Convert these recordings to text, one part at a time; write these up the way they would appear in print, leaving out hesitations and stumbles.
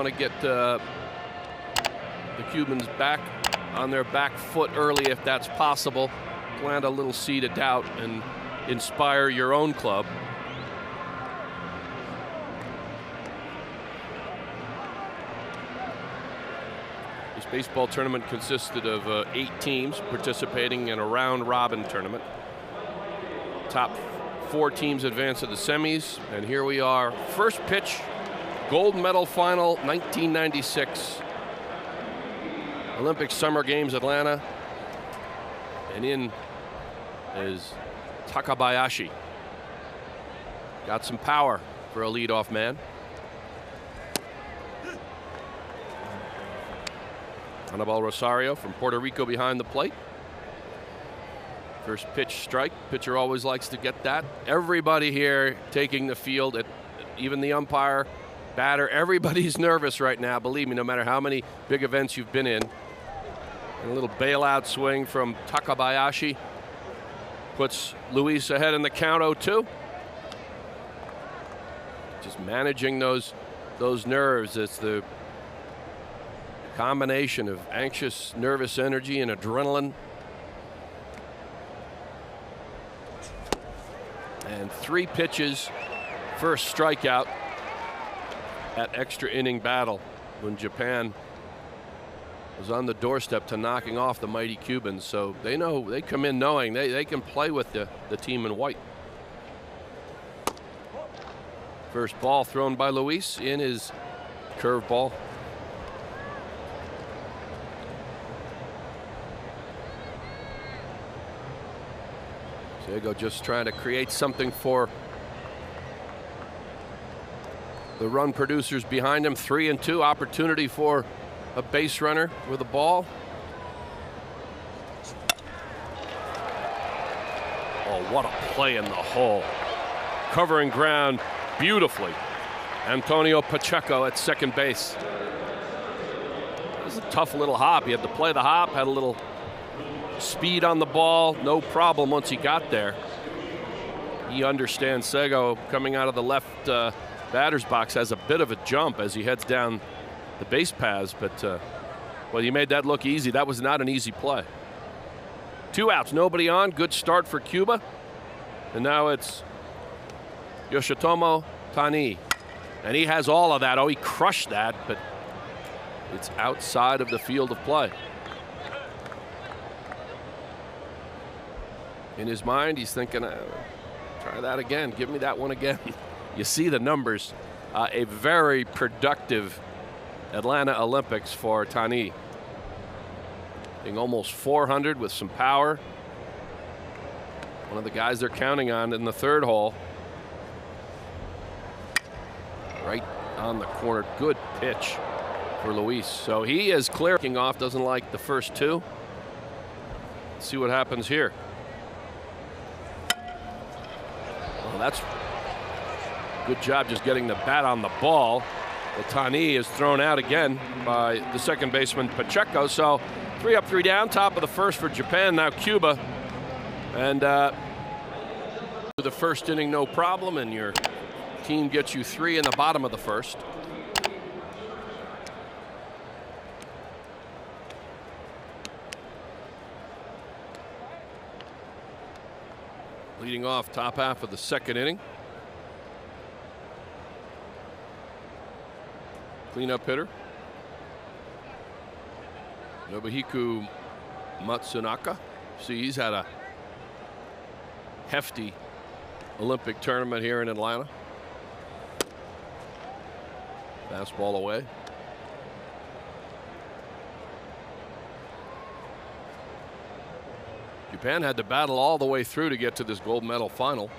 Want to get the Cubans back on their back foot early if that's possible. Plant a little seed of doubt and inspire your own club. This baseball tournament consisted of 8 teams participating in a round-robin tournament. Top 4 teams advance to the semis, and here we are. First pitch, gold medal final, 1996. Olympic Summer Games, Atlanta. And in is Takabayashi. Got some power for a leadoff man. Anibal Rosario from Puerto Rico behind the plate. First pitch strike. Pitcher always likes to get that. Everybody here taking the field, even the umpire, batter, everybody's nervous right now, believe me, no matter how many big events you've been in. And a little bailout swing from Takabayashi puts Luis ahead in the count, 0-2. Just managing those nerves. It's the combination of anxious, nervous energy and adrenaline. And 3 pitches, first strikeout. That extra inning battle when Japan was on the doorstep to knocking off the mighty Cubans. So they know, they come in knowing they can play with the team in white. First ball thrown by Luis in his curveball. Diego just trying to create something for the run producers behind him. 3-2, opportunity for a base runner with a ball. Oh, what a play in the hole. Covering ground beautifully. Antonio Pacheco at second base. It was a tough little hop. He had to play the hop, had a little speed on the ball, no problem once he got there. He understands Sego coming out of the left batter's box has a bit of a jump as he heads down the base paths, but well, he made that look easy. That was not an easy play. 2 outs, nobody on. Good start for Cuba. And now it's Yoshitomo Tani. And he has all of that. Oh, he crushed that, but it's outside of the field of play. In his mind, he's thinking, try that again. Give me that one again. You see the numbers. A very productive Atlanta Olympics for Tani. Being almost 400 with some power. One of the guys they're counting on in the third hole. Right on the corner. Good pitch for Luis. So he is clearing off, doesn't like the first 2. Let's see what happens here. Well, that's good job just getting the bat on the ball. The Tani is thrown out again by the second baseman Pacheco. So 3 up, 3 down, top of the first for Japan. Now Cuba. And the first inning, no problem, and your team gets you 3 in the bottom of the first. Leading off top half of the second inning. Cleanup hitter Nobuhiko Matsunaka. See, he's had a hefty Olympic tournament here in Atlanta. Fastball away. Japan had to battle all the way through to get to this gold medal final.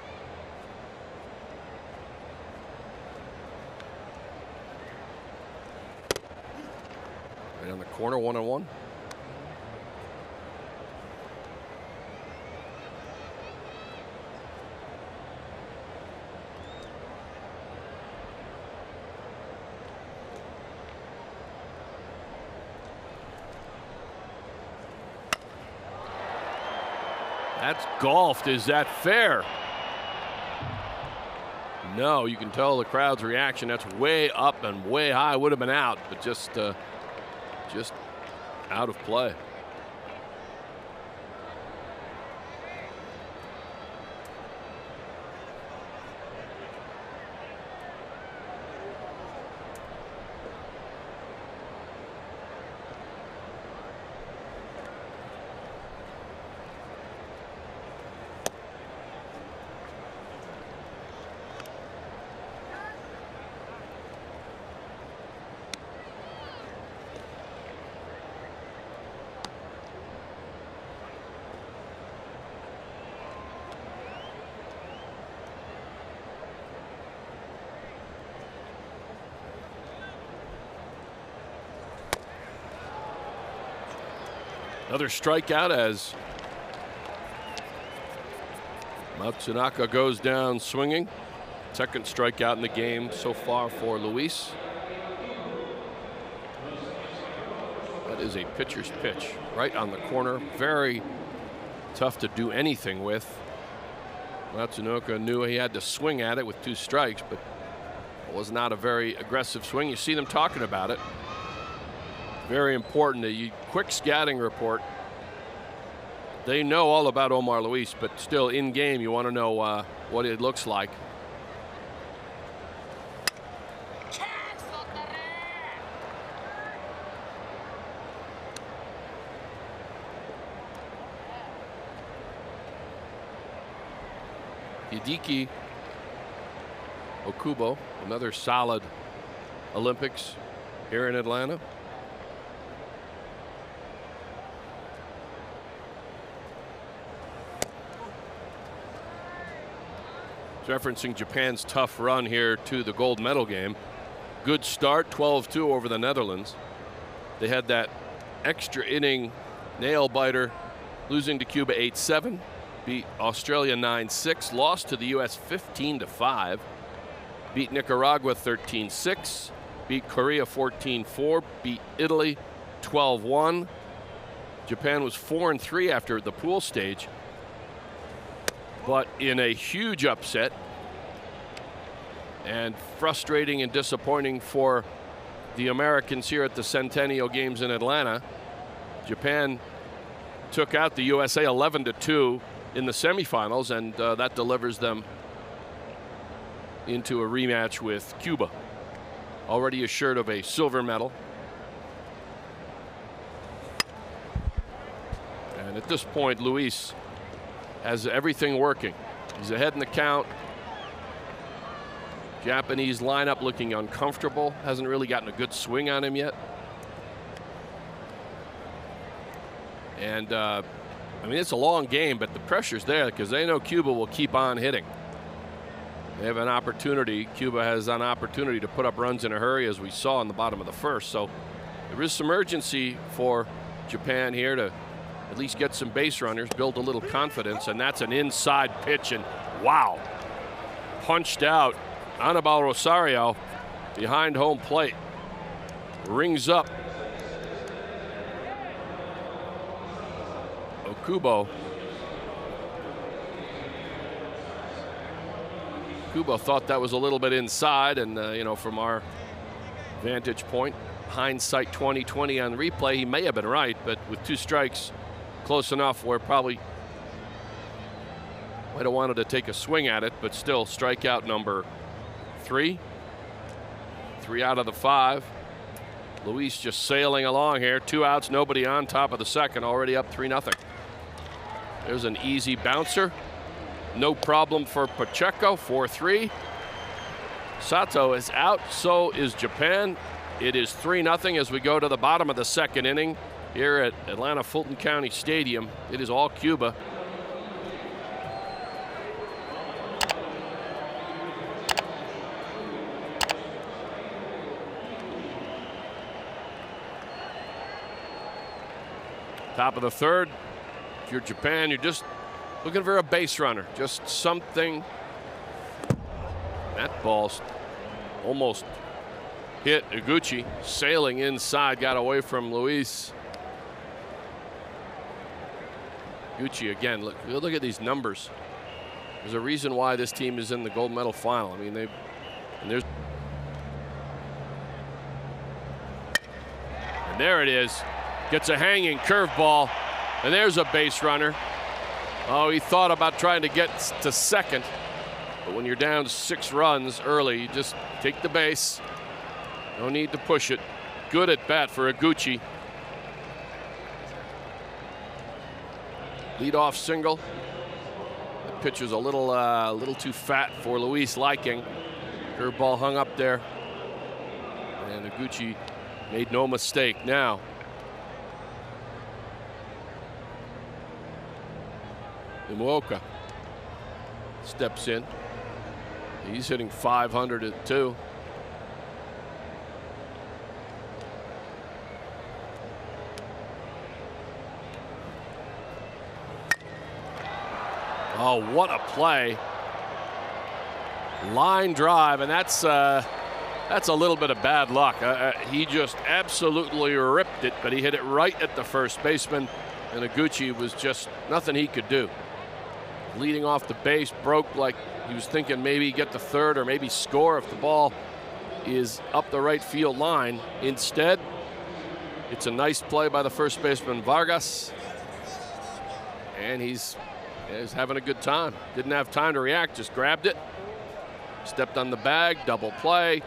Right on the corner, 1-1. That's golfed. Is that fair? No, you can tell the crowd's reaction. That's way up and way high. Would have been out, but just out of play. Another strikeout as Matsunaka goes down swinging. Second strikeout in the game so far for Luis. That is a pitcher's pitch right on the corner. Very tough to do anything with. Matsunaka knew he had to swing at it with 2 strikes, but it was not a very aggressive swing. You see them talking about it. Very important that you quick scouting report. They know all about Omar Luis, but still in game you want to know what it looks like. Hideki Okubo, another solid Olympics here in Atlanta. Referencing Japan's tough run here to the gold medal game. Good start, 12-2 over the Netherlands. They had that extra inning nail biter, losing to Cuba 8-7, beat Australia 9-6, lost to the US 15-5, beat Nicaragua 13-6, beat Korea 14-4, beat Italy 12-1. Japan was 4-3 after the pool stage, but in a huge upset and frustrating and disappointing for the Americans here at the Centennial Games in Atlanta. Japan took out the USA 11-2 in the semifinals, and that delivers them into a rematch with Cuba, already assured of a silver medal. And at this point, Luis has everything working. He's ahead in the count. Japanese lineup looking uncomfortable. Hasn't really gotten a good swing on him yet. And I mean, it's a long game, but the pressure's there because they know Cuba will keep on hitting. They have an opportunity. Cuba has an opportunity to put up runs in a hurry, as we saw in the bottom of the first. So there is some urgency for Japan here to at least get some base runners, build a little confidence, and that's an inside pitch, and wow, punched out. Anibal Rosario behind home plate, rings up. Okubo thought that was a little bit inside, and you know, from our vantage point, hindsight 20/20 on the replay, he may have been right, but with 2 strikes, close enough where probably might have wanted to take a swing at it, but still strikeout number 3. 3 out of the 5. Luis just sailing along here. 2 outs, nobody on, top of the second, already up 3-0. There's an easy bouncer. No problem for Pacheco, 4-3. Sato is out, so is Japan. It is 3-0 as we go to the bottom of the second inning here at Atlanta Fulton County Stadium. It is all Cuba. Top of the third. If you're Japan, you're just looking for a base runner, just something. That ball's almost hit Iguchi, sailing inside, got away from Luis. Iguchi again, look at these numbers. There's a reason why this team is in the gold medal final. I mean, and there it is. Gets a hanging curveball, and there's a base runner. Oh, he thought about trying to get to second, but when you're down 6 runs early, you just take the base. No need to push it. Good at bat for Iguchi. Leadoff single. The pitch was a little too fat for Luis liking. Curveball hung up there, and Iguchi made no mistake. Now, Imuoka steps in. He's hitting .500 at 2. Oh, what a play. Line drive, and that's a little bit of bad luck. He just absolutely ripped it, but he hit it right at the first baseman, and Iguchi was just nothing he could do. Leading off the base, broke like he was thinking maybe get to third or maybe score if the ball is up the right field line. Instead, it's a nice play by the first baseman Vargas, and he's having a good time. Didn't have time to react, just grabbed it, stepped on the bag, double play.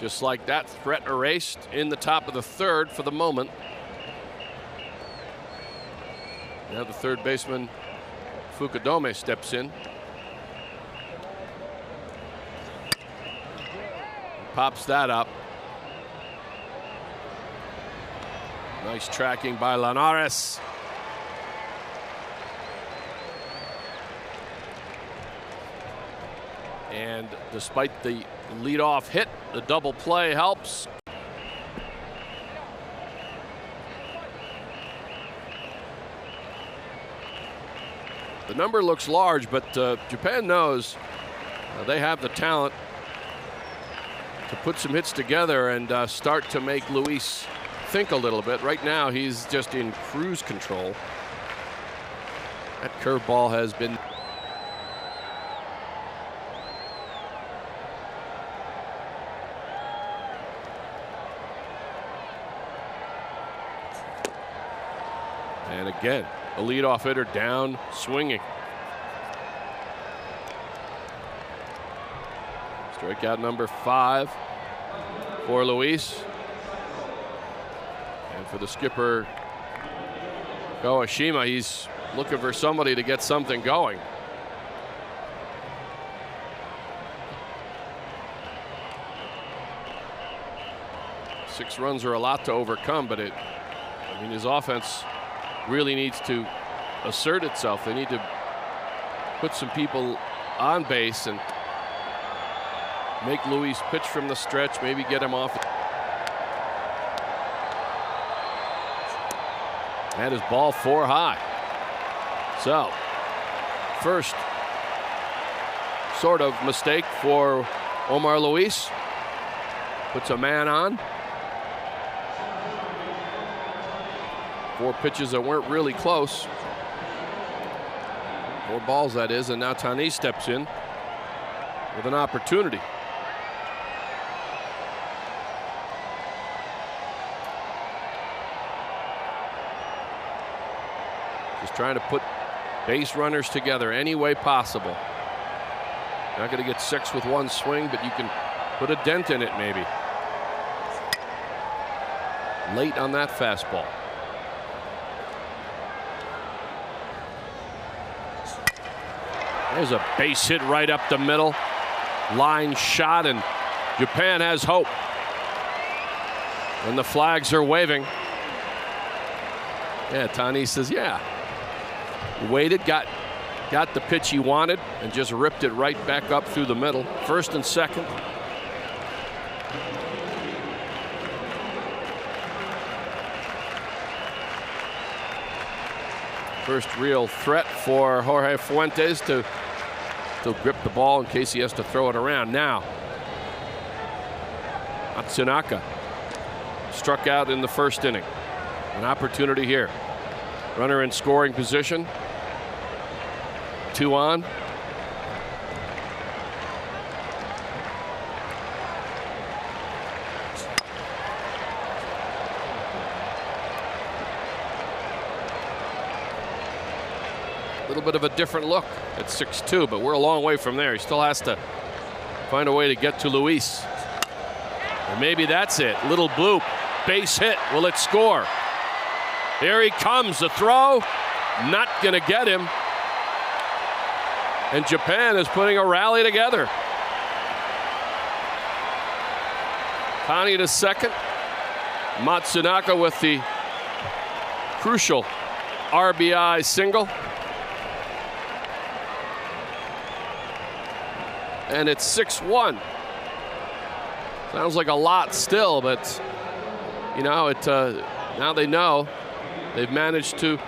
Just like that, threat erased in the top of the third for the moment. Now the third baseman Fukudome steps in. Pops that up. Nice tracking by Linares. And despite the leadoff hit, the double play helps. The number looks large, but Japan knows they have the talent to put some hits together and start to make Luis think a little bit. Right now, he's just in cruise control. That curveball has been. And again, a leadoff hitter down, swinging. Strikeout number 5 for Luis. And for the skipper, Kawashima, he's looking for somebody to get something going. Six runs are a lot to overcome, but his offense really needs to assert itself. They need to put some people on base and make Luis pitch from the stretch, maybe get him off. That is ball 4 high. So, first sort of mistake for Omar Luis. Puts a man on. 4 pitches that weren't really close. 4 balls, that is, and now Tani steps in with an opportunity. Just trying to put base runners together any way possible. Not going to get 6 with 1 swing, but you can put a dent in it maybe. Late on that fastball. There's a base hit right up the middle. Line shot, and Japan has hope. And the flags are waving. Yeah, Tani says, yeah. He waited, got the pitch he wanted, and just ripped it right back up through the middle. First and second. First real threat for Jorge Fuentes to grip the ball in case he has to throw it around. Now, Matsunaka struck out in the first inning. An opportunity here. Runner in scoring position. 2 on. A little bit of a different look at 6-2, but we're a long way from there. He still has to find a way to get to Luis. Or maybe that's it. Little bloop. Base hit. Will it score? Here he comes. The throw. Not going to get him. And Japan is putting a rally together. Tani to second. Matsunaka with the crucial RBI single. And it's 6-1. Sounds like a lot still, but you know, now they know they've managed to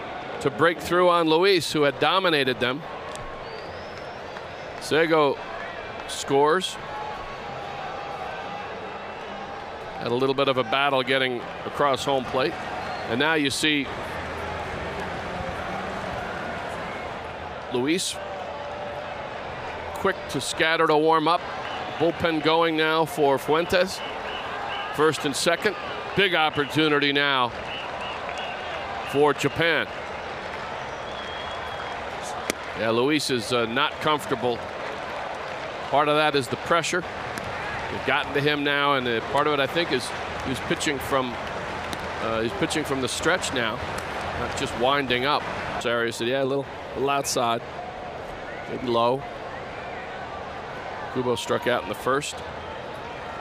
break through on Luis, who had dominated them. Sego scores. Had a little bit of a battle getting across home plate. And now you see Luis quick to scatter to warm up. Bullpen going now for Fuentes. First and second. Big opportunity now for Japan. Yeah, Luis is not comfortable. Part of that is the pressure. They've gotten to him now, and part of it, I think, is he's pitching from the stretch now, not just winding up. Sarri said, yeah, a little outside, maybe low. Kubo struck out in the first.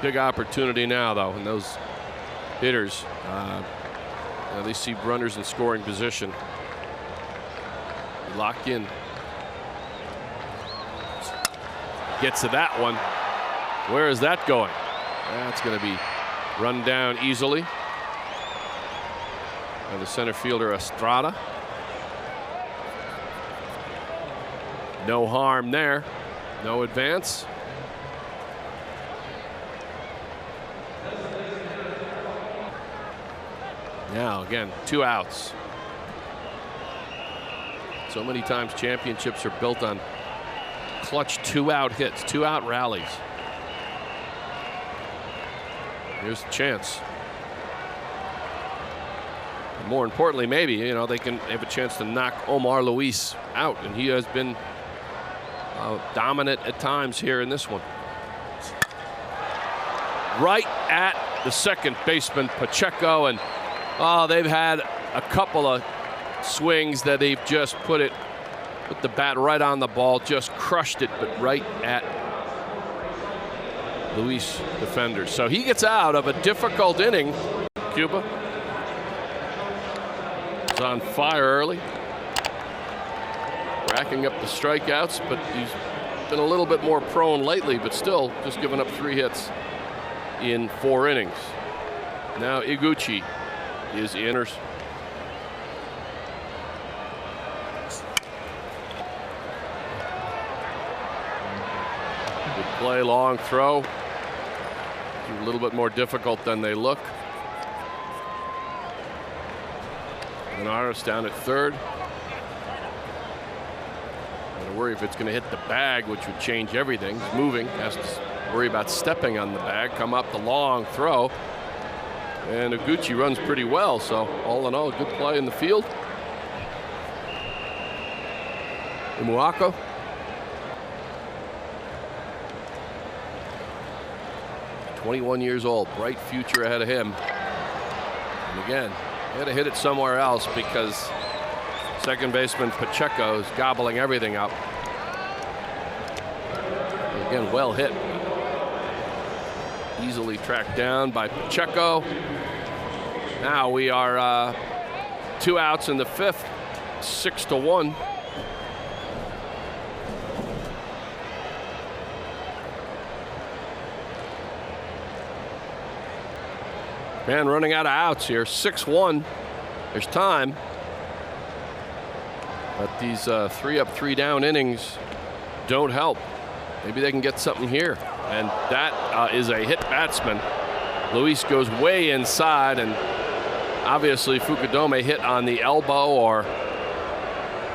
Big opportunity now, though, and those hitters, they see runners in scoring position. Lock in. Gets to that one. Where is that going? That's going to be run down easily by the center fielder Estrada. No harm there. No advance. Now again, 2 outs. So many times championships are built on clutch 2-out hits, 2-out rallies. Here's the chance. And more importantly, maybe, they can have a chance to knock Omar Luis out, and he has been dominant at times here in this one. Right at the second baseman, Pacheco, and they've had a couple of swings that they've just put the bat right on the ball, just crushed it, but right at Luis defenders. So he gets out of a difficult inning. Cuba is on fire early, racking up the strikeouts, but he's been a little bit more prone lately, but still just giving up 3 hits in 4 innings. Now Iguchi is in. Good play, long throw. A little bit more difficult than they look. Linares down at third. Got to worry if it's going to hit the bag, which would change everything. He's moving, has to worry about stepping on the bag. Come up the long throw. And Iguchi runs pretty well, so all in all, a good play in the field. Imuako. "21 years old, bright future ahead of him." And again, he had to hit it somewhere else because second baseman Pacheco is gobbling everything up. Again, well hit. Easily tracked down by Pacheco. Now we are 2 outs in the 5th, 6-1. Man, running out of outs here. 6-1. There's time. But these 3 up, 3 down innings don't help. Maybe they can get something here. And that is a hit batsman. Luis goes way inside, and obviously Fukudome hit on the elbow or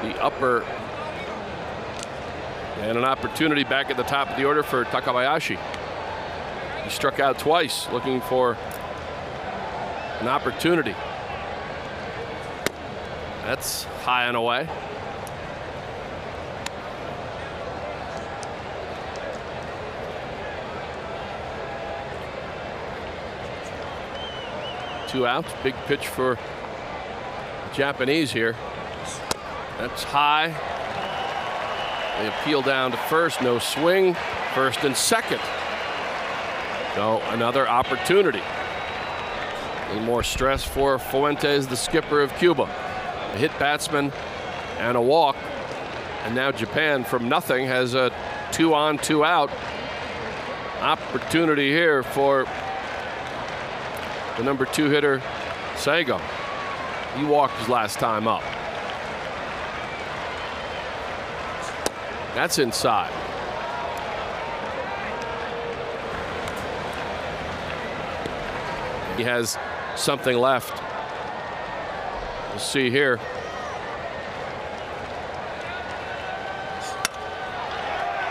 the upper And an opportunity back at the top of the order for Takabayashi. He struck out twice, looking for an opportunity. That's high and away. Two outs, big pitch for the Japanese here. That's high. They appeal down to first, no swing, first and second. So another opportunity. A little more stress for Fuentes, the skipper of Cuba. A hit batsman and a walk. And now Japan from nothing has a 2-on, 2-out opportunity here for the number 2 hitter, Sago. He walked his last time up. That's inside. He has something left. We'll see here.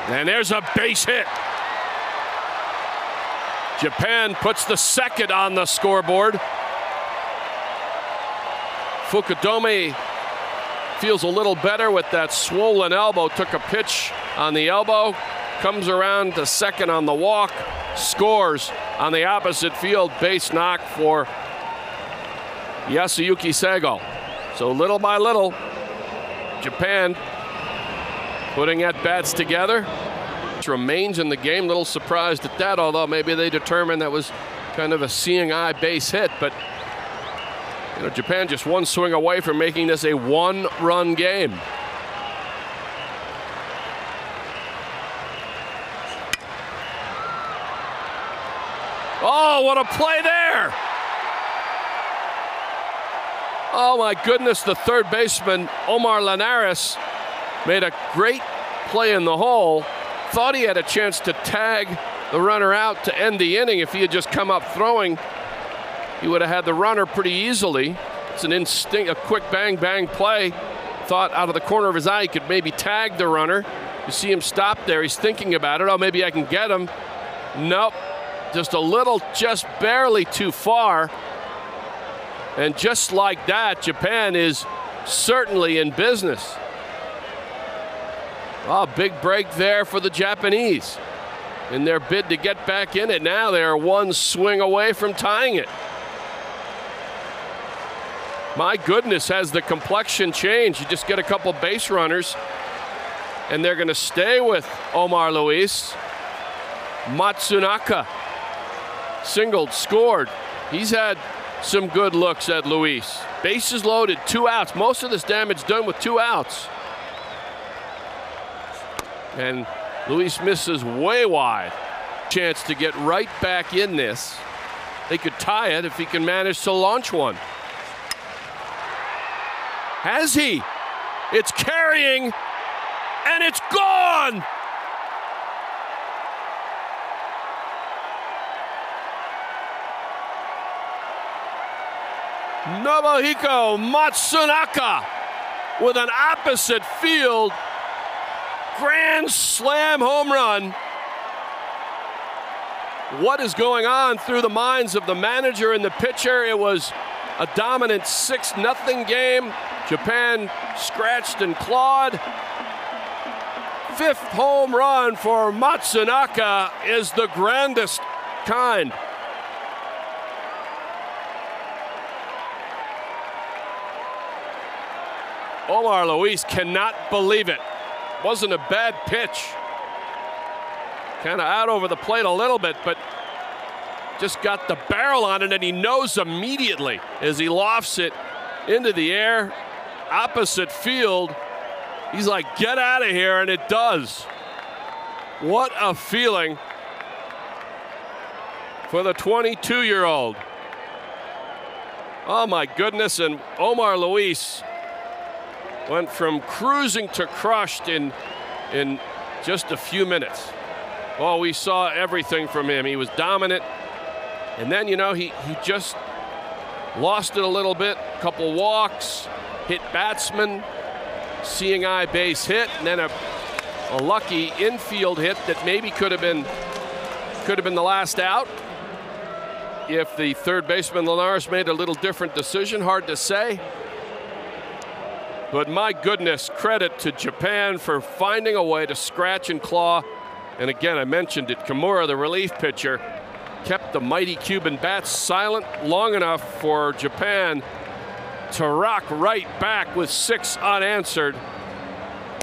And there's a base hit. Japan puts the second on the scoreboard. Fukudome feels a little better with that swollen elbow. Took a pitch on the elbow. Comes around to second on the walk. Scores on the opposite field. Base knock for Yasuyuki Sago. So little by little, Japan putting at-bats together. Remains in the game. Little surprised at that, although maybe they determined that was kind of a seeing eye base hit. But you know, Japan just one swing away from making this a one-run game. Oh, what a play there! Oh my goodness, the third baseman, Omar Linares, made a great play in the hole. Thought he had a chance to tag the runner out to end the inning. If he had just come up throwing, he would have had the runner pretty easily. It's an instinct, a quick bang play. Thought out of the corner of his eye he could maybe tag the runner. You see him stop there. He's thinking about it. Oh, maybe I can get him. Nope. Just a little, just barely too far. And just like that, Japan is certainly in business. Oh, big break there for the Japanese. In their bid to get back in it, now they are one swing away from tying it. My goodness, has the complexion changed? You just get a couple base runners, and they're going to stay with Omar Luis. Matsunaka singled, scored. He's had some good looks at Luis. Bases loaded, 2 outs. Most of this damage done with 2 outs. And Luis misses way wide. Chance to get right back in this. They could tie it if he can manage to launch one. Has he? It's carrying, and it's gone! Nobuhiko Matsunaka with an opposite field grand slam home run. What is going on through the minds of the manager and the pitcher? It was a dominant 6-0 game. Japan scratched and clawed. 5th home run for Matsunaka is the grandest kind. Omar Luis cannot believe it. Wasn't a bad pitch. Kind of out over the plate a little bit, but just got the barrel on it, and he knows immediately as he lofts it into the air, opposite field. He's like, get out of here, and it does. What a feeling for the 22-year-old. Oh my goodness, and Omar Luis went from cruising to crushed in just a few minutes. Oh, we saw everything from him. He was dominant. And then, you know, he just lost it a little bit. Couple walks, hit batsman, seeing eye base hit, and then a A lucky infield hit that maybe could have been the last out. If the third baseman Linares made a little different decision, hard to say. But my goodness, credit to Japan for finding a way to scratch and claw. And again, I mentioned it, Kimura, the relief pitcher, kept the mighty Cuban bats silent long enough for Japan to rock right back with 6 unanswered.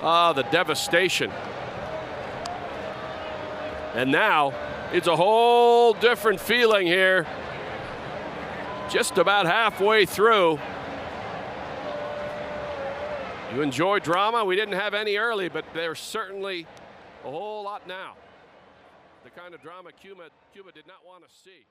Ah, the devastation. And now it's a whole different feeling here. Just about halfway through. You enjoy drama? We didn't have any early, but there's certainly a whole lot now. The kind of drama Cuba did not want to see.